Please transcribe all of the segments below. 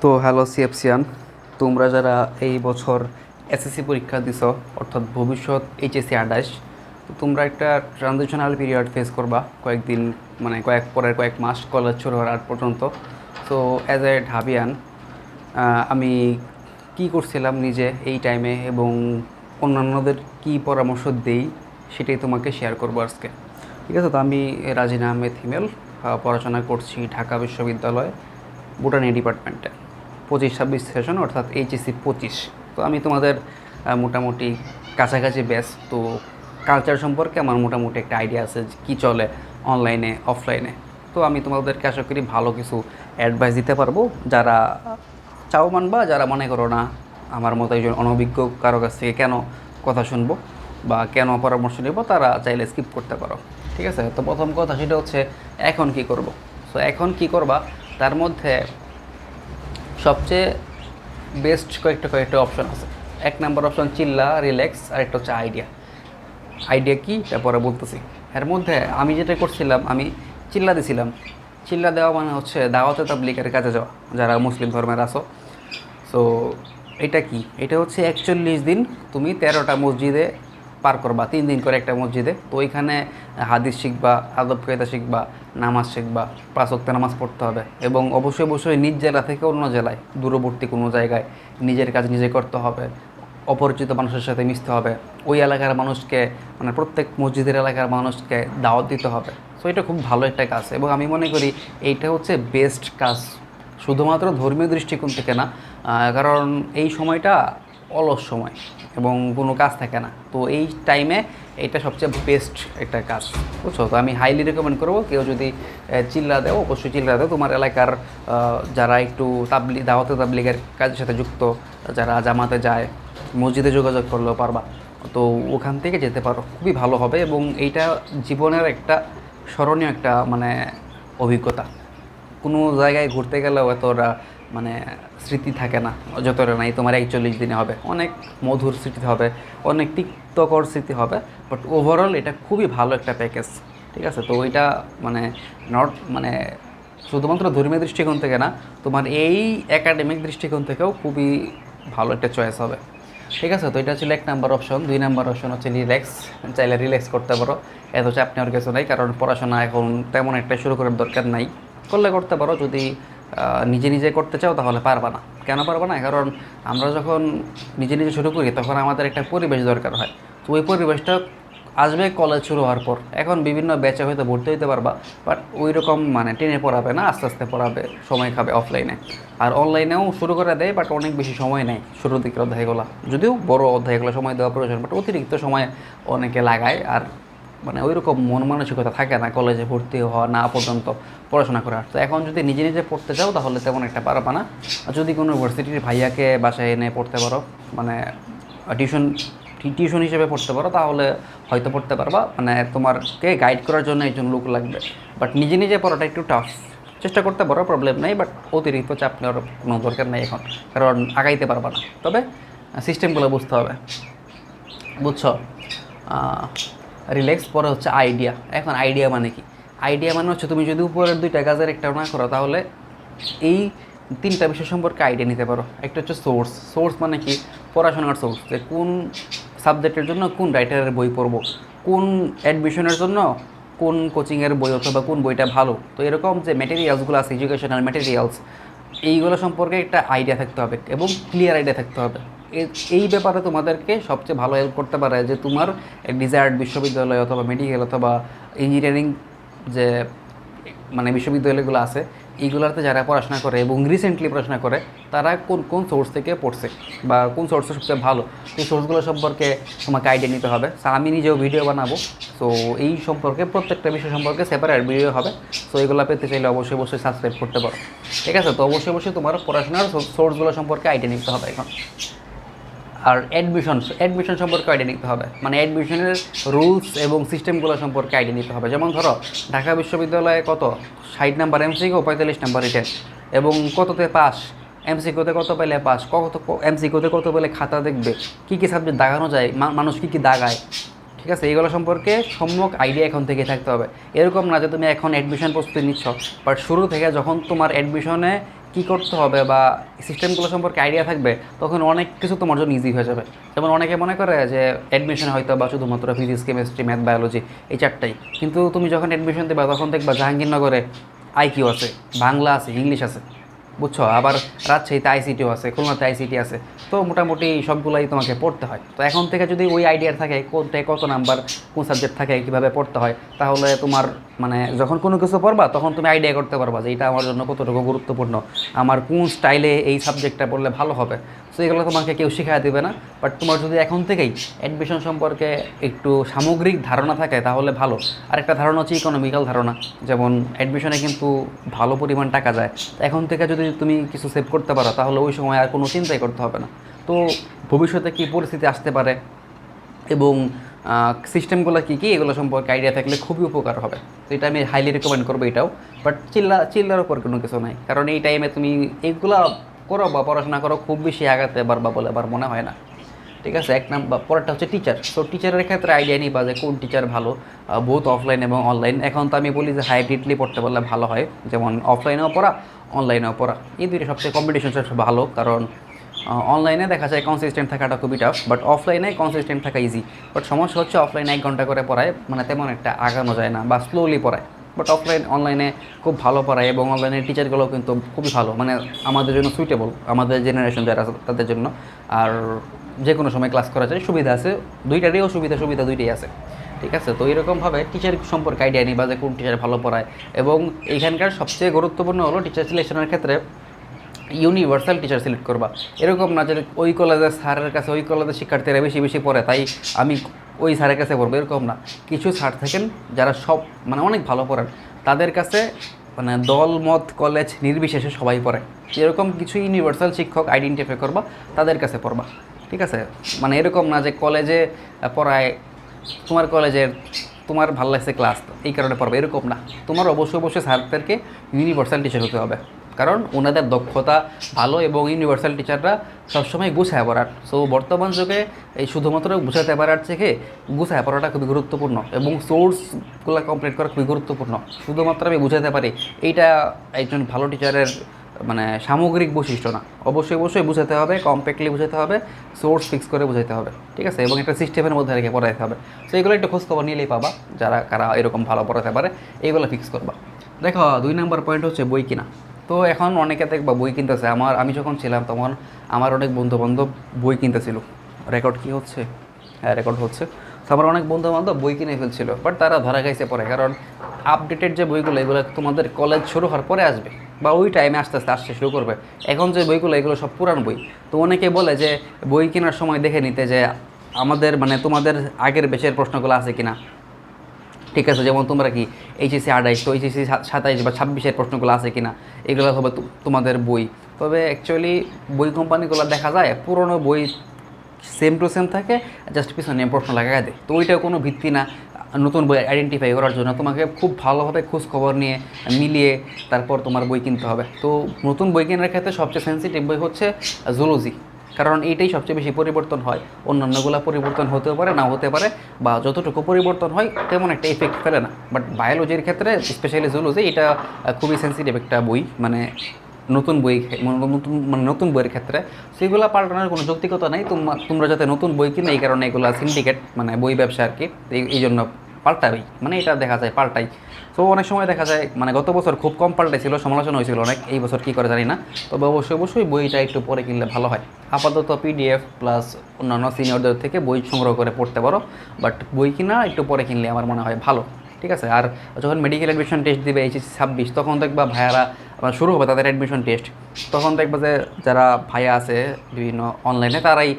তো হ্যালো সিএফসিয়ান, তোমরা যারা এই বছর এসএসসি পরীক্ষা দিছ, অর্থাৎ ভবিষ্যৎ এইচএসসি 28, তো তোমরা একটা ট্রানজিশনাল পিরিয়ড ফেস করবা কয়েকদিন, মানে কয়েক মাস কলেজ শুরু হওয়ার আগ পর্যন্ত। সো অ্যাজ এ ঢাবিয়ান, আমি কি করছিলাম নিজে এই টাইমে এবং অন্যান্যদের কি পরামর্শ দেই সেটাই তোমাকে শেয়ার করবো আজকে। ঠিক আছে, তো আমি রাজিনা আহমেদ হিমেল, পড়াশোনা করছি ঢাকা বিশ্ববিদ্যালয় বোটানি ডিপার্টমেন্টে, 25-26 সেশন, অর্থাৎ এইচএসসি 25। তো আমি তোমাদের মোটামুটি কাছাকাছি ব্যাচ, তো কালচার সম্পর্কে আমার মোটামুটি একটা আইডিয়া আছে যে কী চলে অনলাইনে অফলাইনে। তো আমি তোমাদেরকে আশা করি ভালো কিছু অ্যাডভাইস দিতে পারবো, যারা চাও মানবা, যারা মনে করো না আমার মতো একজন অনভিজ্ঞ কারো কাছ থেকে কেন কথা শুনবো বা কেন পরামর্শ নেব, তারা চাইলে স্কিপ করতে পারো। ঠিক আছে, তো প্রথম কথা সেটা হচ্ছে এখন কি করব। সো এখন কি করবা, তার মধ্যে সবচেয়ে বেস্ট কয়েকটা অপশন আছে। 1 নম্বর অপশন চিল্লা রিল্যাক্স, আর একটা হচ্ছে আইডিয়া। আইডিয়া কি তারপরে বলতেছি। এর মধ্যে আমি যেটা করছিলাম, আমি চিল্লা দিছিলাম। চিল্লা দেওয়া মানে হচ্ছে দাওয়াতে তাবলীগের কাজে যাওয়া, যারা মুসলিম ধর্মের আসো। সো এটা কি, এটা হচ্ছে 41 দিন তুমি 13টা মসজিদে পার করবা, 3 দিন করে একটা মসজিদে। তো ওইখানে হাদিস শিখবা, আদব কায়দা শিখবা, নামাজ শিখবা, 5 ওয়াক্ত নামাজ পড়তে হবে, এবং অবশ্যই অবশ্যই নিজ জেলা থেকে অন্য জেলায়, দূরবর্তী কোনো জায়গায় নিজের কাজ নিজে করতে হবে। অপরিচিত মানুষের সাথে মিশতে হবে, ওই এলাকার মানুষকে, মানে প্রত্যেক মসজিদের এলাকার মানুষকে দাওয়াত দিতে হবে। সো এটা খুব ভালো একটা কাজ, এবং আমি মনে করি এইটা হচ্ছে বেস্ট কাজ, শুধুমাত্র ধর্মীয় দৃষ্টিকোণ থেকে না। কারণ এই সময়টা অলস সময় এবং কোনো কাজ থাকে না, তো এই টাইমে এটা সবচেয়ে বেস্ট একটা কাজ, বুঝছো। তো আমি হাইলি রেকমেন্ড করবো, কেউ যদি চিল্লা দেও, অবশ্যই চিল্লা দেও। তোমার এলাকার যারা একটু দাওয়াতে তাবলিগের কাজের সাথে যুক্ত, যারা জামাতে যায়, মসজিদে যোগাযোগ করলেও পারবা, তো ওখান থেকে যেতে পারো, খুবই ভালো হবে। এবং এইটা জীবনের একটা স্মরণীয় একটা মানে অভিজ্ঞতা। কোনো জায়গায় ঘুরতে গেলেও এতটা মানে স্মৃতি থাকে না যতটা নাই তোমার 41 দিনে হবে। অনেক মধুর স্মৃতি হবে, অনেক তিক্তকর স্মৃতি হবে, বাট ওভারঅল এটা খুবই ভালো একটা প্যাকেজ। ঠিক আছে, তো ওইটা মানে নট মানে শুধুমাত্র ধর্মীয় দৃষ্টিকোণ থেকে না, তোমার এই একাডেমিক দৃষ্টিকোণ থেকেও খুবই ভালো একটা চয়েস হবে। ঠিক আছে, তো এটা ছিল 1 নম্বর অপশন। 2 নম্বর অপশন হচ্ছে রিল্যাক্স। চাইলে রিল্যাক্স করতে পারো, এত চাপ নেওয়ার কিছু নাই, কারণ পড়াশোনা এখন তেমন একটা শুরু করার দরকার নাই। করলে করতে পারো, যদি নিজে নিজে করতে চাও তাহলে পারবা না। কেন পারবা না? কারণ আমরা যখন নিজে নিজে শুরু করি তখন আমাদের একটা পরিবেশ দরকার হয়। তো ওই পরিবেশটা আসবে কলেজ শুরু হওয়ার পর। এখন বিভিন্ন ব্যাচে হয়তো ভর্তি হইতে পারবা, বাট ওই রকম মানে টেনে পড়াবে না, আস্তে আস্তে পড়াবে, সময় খাবে অফলাইনে। আর অনলাইনেও শুরু করে দেয়, বাট অনেক বেশি সময় নেয় শুরুর দিকের অধ্যায়গুলো, যদিও বড় অধ্যায়গুলো সময় দেওয়া প্রয়োজন, বাট অতিরিক্ত সময় অনেকে লাগায়। আর মানে ওই রকম মন মানসিকতা থাকে না কলেজে ভর্তি হওয়া না পর্যন্ত পড়াশোনা করার। তো এখন যদি নিজে নিজে পড়তে চাও তাহলে তেমন একটা পারবা না। আর যদি কোনো ইউনিভার্সিটির ভাইয়াকে বাসায় এনে পড়তে পারো, মানে টিউশন টিউশন হিসেবে পড়তে পারো, তাহলে হয়তো পড়তে পারবা। মানে তোমারকে গাইড করার জন্য একজন লোক লাগবে, বাট নিজে নিজে পড়াটা একটু টাফ। চেষ্টা করতে পারো, প্রবলেম নেই, বাট অতিরিক্ত চাপ নেওয়ার কোনো দরকার নেই এখন, কারণ আগাইতে পারবা না। তবে সিস্টেমগুলো বুঝতে হবে, বুঝছো। রিল্যাক্স, পরে হচ্ছে আইডিয়া। এখন আইডিয়া মানে কি? আইডিয়া মানে হচ্ছে তুমি যদি উপরের 2টা কাজের একটা না করো, তাহলে এই 3টা বিষয় সম্পর্কে আইডিয়া নিতে পারো। একটা হচ্ছে সোর্স। সোর্স মানে কি? পড়াশোনার সোর্স, যে কোন সাবজেক্টের জন্য কোন রাইটারের বই পড়বো, কোন অ্যাডমিশনের জন্য কোন কোচিংয়ের বই অথবা কোন বইটা ভালো। তো এরকম যে ম্যাটেরিয়ালসগুলো আছে, এডুকেশনাল ম্যাটেরিয়ালস, এইগুলো সম্পর্কে একটা আইডিয়া থাকতে হবে এবং ক্লিয়ার আইডিয়া থাকতে হবে। এই ব্যাপারে তোমাদেরকে সবচেয়ে ভালো হেল্প করতে পারে যে তোমার ডিজায়ার্ড বিশ্ববিদ্যালয় অথবা মেডিকেল অথবা ইঞ্জিনিয়ারিং যে মানে বিশ্ববিদ্যালয়গুলো আছে, এইগুলোতে যারা পড়াশোনা করে এবং রিসেন্টলি পড়াশোনা করে, তারা কোন কোন সোর্স থেকে পড়ছে বা কোন সোর্সটা সবচেয়ে ভালো, সেই সোর্সগুলো সম্পর্কে তোমাকে আইডিয়া নিতে হবে। সো আমি নিজেও ভিডিও বানাবো, সো এই সম্পর্কে প্রত্যেকটা বিষয় সম্পর্কে সেপারেট ভিডিও হবে। সো এগুলো পেতে চাইলে অবশ্যই অবশ্যই সাবস্ক্রাইব করতে পারো। ঠিক আছে, তো অবশ্যই অবশ্যই তোমার পড়াশোনার সোর্সগুলো সম্পর্কে আইডিয়া নিতে হবে এখন। আর অ্যাডমিশন সম্পর্কে আইডিয়া নিতে হবে, মানে অ্যাডমিশনের রুলস এবং সিস্টেমগুলো সম্পর্কে আইডিয়া নিতে হবে। যেমন ধরো ঢাকা বিশ্ববিদ্যালয়ে কত 60 নাম্বার এমসিকিউ, 45 নাম্বার রিটেন, এবং কততে পাস, এমসিকিউতে কত পেলে পাস, কত এমসিকিউতে কত পেলে খাতা দেখবে, কী কী সাবজেক্ট দাগানো যায়, মানুষ কী কী দাগায়। ঠিক আছে, এইগুলো সম্পর্কে সম্যক আইডিয়া এখন থেকে থাকতে হবে। এরকম না যে তুমি এখন অ্যাডমিশন প্রস্তুতি নিচ্ছ, বাট শুরু থেকে যখন তোমার অ্যাডমিশনে কী করতে হবে বা সিস্টেমগুলো সম্পর্কে আইডিয়া থাকবে, তখন অনেক কিছু তোমার জন্য ইজি হয়ে যাবে। যেমন অনেকে মনে করে যে অ্যাডমিশন হয়তো বা শুধুমাত্র ফিজিক্স, কেমিস্ট্রি, ম্যাথ, বায়োলজি এই চারটাই, কিন্তু তুমি যখন অ্যাডমিশন দেবা তখন দেখবা জাহাঙ্গীরনগরে আইকিউ আছে, বাংলা আছে, ইংলিশ আছে, বুঝছো, আবার রাজশাহীতে আইসিটিও আছে, খুলনাতে আইসিটি আছে। তো মোটামুটি সবগুলাই তোমাকে পড়তে হয়। তো এখন থেকে যদি ওই আইডিয়ার থাকে কোনটায় কত নাম্বার, কোন সাবজেক্ট থাকে, কীভাবে পড়তে হয়, তাহলে তোমার মানে যখন কোনো কিছু পড়বা তখন তুমি আইডিয়া করতে পারবা যে এটা আমার জন্য কতটুকু গুরুত্বপূর্ণ, আমার কোন স্টাইলে এই সাবজেক্টটা পড়লে ভালো হবে। সো এগুলো তোমাকে কেউ শেখায় দেবে না। বাট তোমার যদি এখন থেকেই অ্যাডমিশন সম্পর্কে একটু সামগ্রিক ধারণা থাকে তাহলে ভালো। আরেকটা ধারণা হচ্ছে ইকোনমিক্যাল ধারণা, যেমন অ্যাডমিশনে কিন্তু ভালো পরিমাণ টাকা যায়। এখন থেকে যদি তুমি কিছু সেভ করতে পারো তাহলে ওই সময় আর কোনো চিন্তাই করতে হবে না। তো ভবিষ্যতে কী পরিস্থিতি আসতে পারে এবং সিস্টেমগুলো কী কী এগুলো সম্পর্কে আইডিয়া থাকলে খুবই উপকার হবে। তো এটা আমি হাইলি রেকমেন্ড করবো এটাও। বাট চিল্লার উপর কোনো কিছু নাই, কারণ এই টাইমে তুমি এইগুলো করো বা পড়াশোনা করো খুব বেশি আগাতে পারবা বলে আমার মনে হয় না। ঠিক আছে, এক নাম্বার। পরেরটা হচ্ছে টিচার। সো টিচারের ক্ষেত্রে আইডিয়া নিবা যে কোন টিচার ভালো, বোথ অফলাইন এবং অনলাইন। এখন তো আমি বলি যে হাইব্রিডলি পড়তে পারলে ভালো হয়, যেমন অফলাইনেও পড়া, অনলাইনেও পড়া। এই দুইটা সবচেয়ে কম্পিটিশন সবচেয়ে ভালো, কারণ অনলাইনে দেখা যায় কনসিস্টেন্ট থাকাটা খুবই টাফ, বাট অফলাইনে কনসিস্টেন্ট থাকা ইজি। বাট সমস্যা হচ্ছে অফলাইনে 1 ঘন্টা করে পড়ায়, মানে তেমন একটা আগানো যায় না বা স্লোলি পড়ায়। বাট অনলাইনে খুব ভালো পড়ায় এবং অনলাইনের টিচারগুলো কিন্তু খুবই ভালো, মানে আমাদের জন্য সুইটেবল, আমাদের জেনারেশন যারা আছে তাদের জন্য। আর যে কোনো সময় ক্লাস করা যায়, সুবিধা আছে দুইটারই, সুবিধা দুইটাই আছে। ঠিক আছে, তো এরকমভাবে টিচার সম্পর্কে আইডিয়া নিবা যে কোন টিচার ভালো পড়ায়। এবং এইখানকার সবচেয়ে গুরুত্বপূর্ণ হলো টিচার সিলেকশনের ক্ষেত্রে ইউনিভার্সাল টিচার সিলেক্ট করবা। এরকম না যে ওই কলেজের স্যারের কাছে ওই কলেজের শিক্ষার্থীরা বেশি বেশি পড়ে তাই আমি ওই স্যারের কাছে পড়বো, এরকম না। কিছু স্যার থাকেন যারা সব মানে অনেক ভালো পড়েন, তাদের কাছে মানে দল মত কলেজ নির্বিশেষে সবাই পড়ে। এরকম কিছু ইউনিভার্সাল শিক্ষক আইডেন্টিফাই করবা, তাদের কাছে পড়বা। ঠিক আছে, মানে এরকম না যে কলেজে পড়ায় তোমার কলেজের তোমার ভালো লাগছে ক্লাস এই কারণে পড়বে, এরকম না। তোমার অবশ্যই স্যারদেরকে ইউনিভার্সাল টিচার হতে হবে, কারণ ওনাদের দক্ষতা ভালো এবং ইউনিভার্সাল টিচাররা সবসময় গুছায় পড়ার। সো বর্তমান যুগে এই শুধুমাত্র গুছাতে পারার থেকে গুছায় পড়াটা খুবই গুরুত্বপূর্ণ এবং সোর্সগুলো কমপ্লিট করা খুবই গুরুত্বপূর্ণ। শুধুমাত্র আমি বুঝাতে পারি এইটা একজন ভালো টিচারের মানে সামগ্রিক বৈশিষ্ট্য না, অবশ্যই বুঝাতে হবে, কমপ্যাক্টলি বুঝাতে হবে, সোর্স ফিক্স করে বুঝাতে হবে। ঠিক আছে, এবং একটা সিস্টেমের মধ্যে রেখে পড়াতে হবে। সো এগুলো একটু খোঁজখবর নিলেই পাবা, কারা এরকম ভালো পড়াতে পারে, এইগুলো ফিক্স করবা। দেখো 2 নম্বর পয়েন্ট হচ্ছে বই কিনা। তো এখন অনেকে দেখবা বই কিনতেছে। আমি যখন ছিলাম তখন আমার অনেক বন্ধুবান্ধব বই কিনতেছিল। রেকর্ড কি হচ্ছে? হ্যাঁ, রেকর্ড হচ্ছে। তো আমার অনেক বন্ধুবান্ধব বই কিনে ফেলছিল, বাট তারা ধরা খাইছে পরে, কারণ আপডেটেড যে বইগুলো এগুলো তোমাদের কলেজ শুরু হওয়ার পরে আসবে বা ওই টাইমে আস্তে আস্তে আসতে শুরু করবে। এখন যে বইগুলো এগুলো সব পুরান বই। তো অনেকে বলে যে বই কেনার সময় দেখে নিতে যে আমাদের মানে তোমাদের আগের বেচের প্রশ্নগুলো আছে কিনা। ঠিক আছে, যেমন তোমরা কি এইচএসসি 28, তো এইচএসসি 27 বা 26-এর প্রশ্নগুলো আছে কিনা, এগুলো হবে তোমাদের বই। তবে অ্যাকচুয়ালি বই কোম্পানিগুলো দেখা যায় পুরনো বই সেম টু সেম থাকে, জাস্ট পিছনে প্রশ্ন লাগাই দেয়। তো ওইটা কোনো ভিত্তি না নতুন বই আইডেন্টিফাই করার জন্য। তোমাকে খুব ভালোভাবে খোঁজ খবর নিয়ে মিলিয়ে তারপর তোমার বই কিনতে হবে। তো নতুন বই কেনার ক্ষেত্রে সবচেয়ে সেন্সিটিভ বই হচ্ছে জুলজি, কারণ এইটাই সবচেয়ে বেশি পরিবর্তন হয়। অন্যান্যগুলো পরিবর্তন হতেও পারে, না হতে পারে, বা যতটুকু পরিবর্তন হয় তেমন একটা এফেক্ট ফেলে না। বাট বায়োলজির ক্ষেত্রে স্পেশালি জুলজি এটা খুবই সেন্সিটিভ একটা বই, মানে নতুন নতুন বইয়ের ক্ষেত্রে। সেগুলো পাল্টানোর কোনো যৌক্তিকতা নেই। তোমরা যাতে নতুন বই কিনে, এই কারণে এগুলো সিন্ডিকেট মানে বই ব্যবসা আর কি, এই জন্য পাল্টাবেই, মানে এটা দেখা যায় পাল্টাই। তো অনেক সময় দেখা যায় মানে গত বছর খুব কম পাল্টাইছিল, সমালোচনা হয়েছিল অনেক, এই বছর কী করে জানি না। তবে অবশ্যই বইটা একটু পরে কিনলে ভালো হয়। আপাতত পিডিএফ প্লাস অন্যান্য সিনিয়রদের থেকে বই সংগ্রহ করে পড়তে পারো, বাট বই কিনা একটু পরে কিনলে আমার মনে হয় ভালো। ঠিক আছে, আর যখন মেডিকেল অ্যাডমিশন টেস্ট দিবে এইচএসসি 26, তখন দেখবা ভাইয়ারা শুরু হবে তাদের অ্যাডমিশন টেস্ট। তখন দেখবা যে যারা ভাইয়া আছে বিভিন্ন অনলাইনে তারাই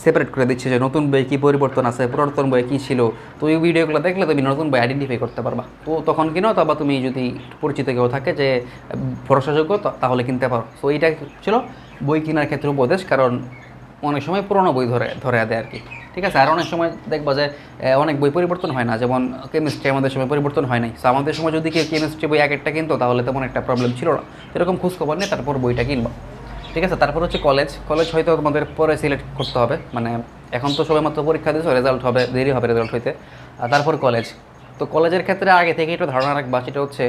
সেপারেট করে দিচ্ছে যে নতুন বই কী পরিবর্তন আছে, পুরাতন বই কী ছিল। তো এই ভিডিওগুলো দেখলে তুমি নতুন বই আইডেন্টিফাই করতে পারবা। তো তখন কিনাও, তবে তুমি যদি পরিচিত কেউ থাকে যে ভরসাযোগ্য তাহলে কিনতে পারো। তো এইটা ছিল বই কেনার ক্ষেত্রে উপদেশ, কারণ অনেক সময় পুরোনো বই ধরে দেয় আর কি। ঠিক আছে, আর অনেক সময় দেখবা যে অনেক বই পরিবর্তন হয় না, যেমন কেমিস্ট্রি আমাদের সময় পরিবর্তন হয় নাই। সো আমাদের সময় যদি কেউ কেমিস্ট্রি বই এক একটা কিনতো তাহলে তেমন একটা প্রবলেম ছিল না। এরকম খোঁজখবর নিয়ে তারপর বইটা কিনবো। ঠিক আছে, তারপর হচ্ছে কলেজ হয়তো তোমাদের পরে সিলেক্ট করতে হবে, মানে এখন তো সবাই মাত্র পরীক্ষা দিয়েছো, রেজাল্ট হবে, দেরি হবে রেজাল্ট হইতে। তারপর কলেজ। তো কলেজের ক্ষেত্রে আগে থেকে একটু ধারণা রাখবা, সেটা হচ্ছে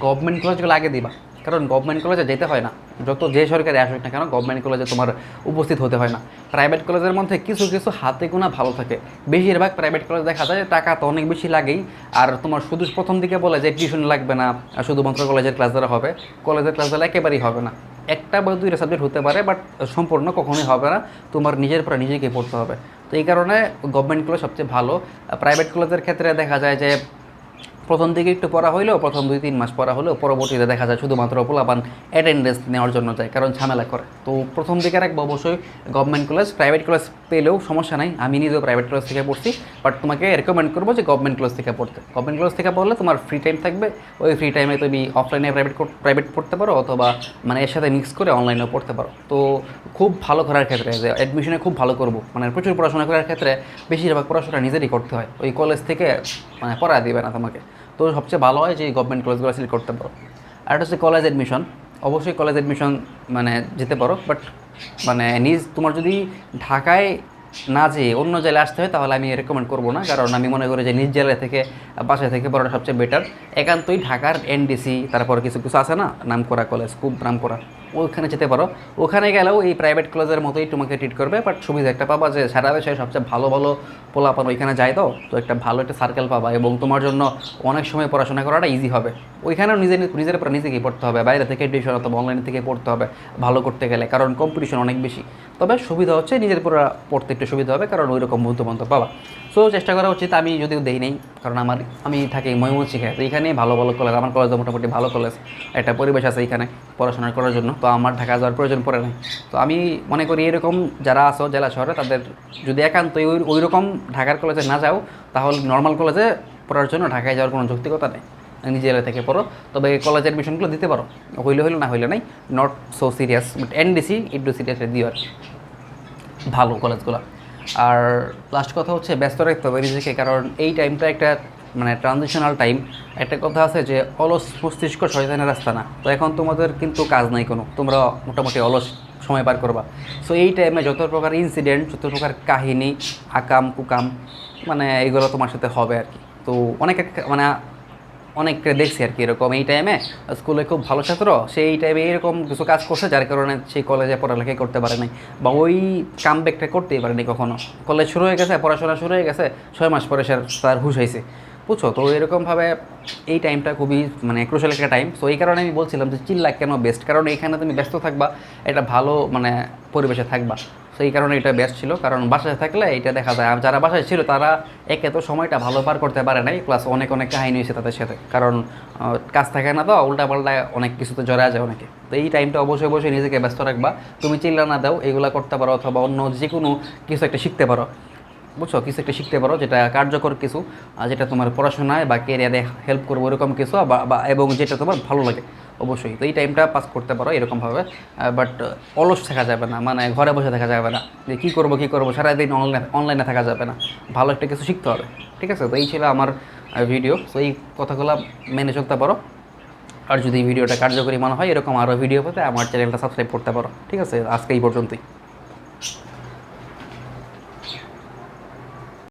গভর্নমেন্ট কলেজগুলো আগে দিবা। কারণ গভর্নমেন্ট কলেজে যেতে হয় না, যত যে সরকারি আসুক না কেন গভর্নমেন্ট কলেজে তোমার উপস্থিত হতে হয় না। প্রাইভেট কলেজের মধ্যে কিছু কিছু হাতে গোনা ভালো থাকে। বেশিরভাগ প্রাইভেট কলেজ দেখা যায় টাকা তো অনেক বেশি লাগেই, আর তোমার শুধু প্রথম দিকে বলে যে টিউশন লাগবে না, শুধুমাত্র কলেজের ক্লাস দ্বারা হবে। কলেজের ক্লাস দ্বারা একেবারেই হবে না। একটা বা দুইটা সাবজেক্ট হতে পারে, বাট সম্পূর্ণ কখনোই হবে না। তোমার নিজের পরে নিজেকে পড়তে হবে। তো এই কারণে গভর্নমেন্ট কলেজ সবচেয়ে ভালো। প্রাইভেট কলেজের ক্ষেত্রে দেখা যায় যে প্রথম দিকে একটু পড়া হইলেও, প্রথম 2-3 মাস পড়া হলেও পরবর্তীতে দেখা যায় শুধুমাত্র পোলাপান অ্যাটেন্ডেন্স নেওয়ার জন্য যায়, কারণ ঝামেলা করে। তো প্রথম দিকে রাখবো অবশ্যই গভর্নমেন্ট কলেজ। প্রাইভেট কলেজ পেলেও সমস্যা নাই, আমি নিজেও প্রাইভেট কলেজ থেকে পড়ছি, বাট তোমাকে রেকমেন্ড করবো যে গভর্নমেন্ট কলেজ থেকে পড়তে। গভর্নমেন্ট কলেজ থেকে পড়লে তোমার ফ্রি টাইম থাকবে, ওই ফ্রি টাইমে তুমি অফলাইনে প্রাইভেট পড়তে পারো, অথবা মানে এর সাথে মিক্স করে অনলাইনেও পড়তে পারো। তো খুব ভালো করার ক্ষেত্রে যে অ্যাডমিশনে খুব ভালো করবো, মানে প্রচুর পড়াশোনা করার ক্ষেত্রে বেশিরভাগ পড়াশোনা নিজেরই করতে হয়, ওই কলেজ থেকে মানে পড়া দিবে না তোমাকে। তো সবচেয়ে ভালো হয় যে গভর্নমেন্ট কলেজগুলো সিলেক্ট করতে পারো। আর এটা হচ্ছে কলেজ অ্যাডমিশন। অবশ্যই কলেজ অ্যাডমিশন মানে যেতে পারো, বাট মানে তোমার যদি ঢাকায় না যেয়ে অন্য জেলায় আসতে হয় তাহলে আমি রেকমেন্ড করবো না, কারণ আমি মনে করি যে নিজ জেলা থেকে বাসায় থেকে পড়াটা সবচেয়ে বেটার। একান্তই ঢাকার এনডিসি, তারপর কিছু কিছু আছে না নামকরা কলেজ, খুব নামকরা, ওখানে যেতে পারো। ওখানে গেলেও এই প্রাইভেট কলেজের মতোই তোমাকে ট্রিট করবে, বাট সুবিধা একটা পাবা যে সারা দেশে সবচেয়ে ভালো ভালো পোলাপান ওইখানে যায়। তো একটা ভালো একটা সার্কেল পাবা, এবং তোমার জন্য অনেক সময় পড়াশোনা করাটা ইজি হবে। ওইখানেও নিজের উপর নিজেকেই পড়তে হবে, বাইরে থেকে টিউশন অথবা অনলাইন থেকে পড়তে হবে ভালো করতে গেলে, কারণ কম্পিটিশন অনেক বেশি। তবে সুবিধা হচ্ছে নিজের পুরো পড়তে একটু সুবিধা হবে, কারণ ওই রকম বন্ধুবান্ধব পাবা। সো চেষ্টা করা উচিত। আমি যদিও দেই নেই, কারণ আমি থাকি ময়মনসিংহে, তো এখানেই ভালো ভালো কলেজ, আমার কলেজে মোটামুটি ভালো কলেজ, একটা পরিবেশ আছে এখানে পড়াশোনা করার জন্য। তো আমার ঢাকা যাওয়ার প্রয়োজন পড়ে নাই। তো আমি মনে করি এরকম যারা আছো জেলা শহরে, তাদের যদি একান্তই ওই রকম ঢাকার কলেজে না যাও, তাহলে নর্মাল কলেজে পড়ার জন্য ঢাকায় যাওয়ার কোনো যৌক্তিকতা নেই। নিজে জেলা থেকে পড়ো, তবে কলেজ অ্যাডমিশনগুলো দিতে পারো, হইলে না হইলে নাই, not so serious, but NDC একটু সিরিয়াসলি দিও আর ভালো কলেজগুলো। আর লাস্ট কথা হচ্ছে ব্যস্ত রাখতে হবে নিজেকে, কারণ এই টাইমটা একটা মানে ট্রানজিশনাল টাইম। একটা কথা আছে যে অলস মস্তিষ্ক শয়তানের রাস্তা না। তো এখন তোমাদের কিন্তু কাজ নাই কোনো, তোমরা মোটামুটি অলস সময় পার করবা। সো এই টাইমে যত প্রকার ইনসিডেন্ট, যত প্রকার কাহিনী, আকাম কুকাম, মানে এইগুলো তোমার সাথে হবে আর কি। তো মানে অনেকটা দেখছি আর কি এরকম, এই টাইমে স্কুলে খুব ভালো ছাত্র সেই টাইমে এরকম কিছু কাজ করছে, যার কারণে সেই কলেজে পড়ালেখাই করতে পারে নাই, বা ওই কামব্যাকটা করতেই পারেনি কখনো। কলেজ শুরু হয়ে গেছে, পড়াশোনা শুরু হয়ে গেছে, 6 মাস পরে তার হুশ হয়েছে, বুঝছো? তো এরকমভাবে এই টাইমটা খুবই মানে ক্রুশাল একটা টাইম। সো এই কারণে আমি বলছিলাম যে চিল্লা কেন বেস্ট, কারণ এইখানে তুমি ব্যস্ত থাকবা, এটা ভালো মানে পরিবেশে থাকবা। তো এই কারণে এটা বেস্ট ছিল, কারণ বাসায় থাকলে এটা দেখা যায়, আর যারা বাসায় ছিল তারা একে তো সময়টা ভালো পার করতে পারে নাই, প্লাস অনেক অনেক কাহিনী হয়েছে তাদের সাথে, কারণ কাজ থাকে না, তো উল্টাপাল্টা অনেক কিছুতে জড়া যায় অনেকে। তো এই টাইমটা অবশ্যই অবশ্যই নিজেকে ব্যস্ত রাখবা। তুমি চিল্লা না দাও, এগুলো করতে পারো, অথবা অন্য যে কোনো কিছু একটা শিখতে পারো, বুঝছো? কিছু একটা শিখতে পারো যেটা কার্যকর কিছু, যেটা তোমার পড়াশোনায় বা কেরিয়ারে হেল্প করবো এরকম কিছু, এবং যেটা তোমার ভালো লাগে অবশ্যই। তো এই টাইমটা পাস করতে পারো এরকমভাবে, বাট অলস থাকা যাবে না, মানে ঘরে বসে থাকা যাবে না যে কী করবো সারাদিন অনলাইনে থাকা যাবে না, ভালো একটা কিছু শিখতে হবে। ঠিক আছে? তো এই ছিল আমার ভিডিও। তো এই কথাগুলো মেনে চলতে পারো। আর যদি ভিডিওটা কার্যকরী মনে হয় এরকম আরও ভিডিও পেতে আমার চ্যানেলটা সাবস্ক্রাইব করতে পারো। ঠিক আছে? আজকে এই পর্যন্তই।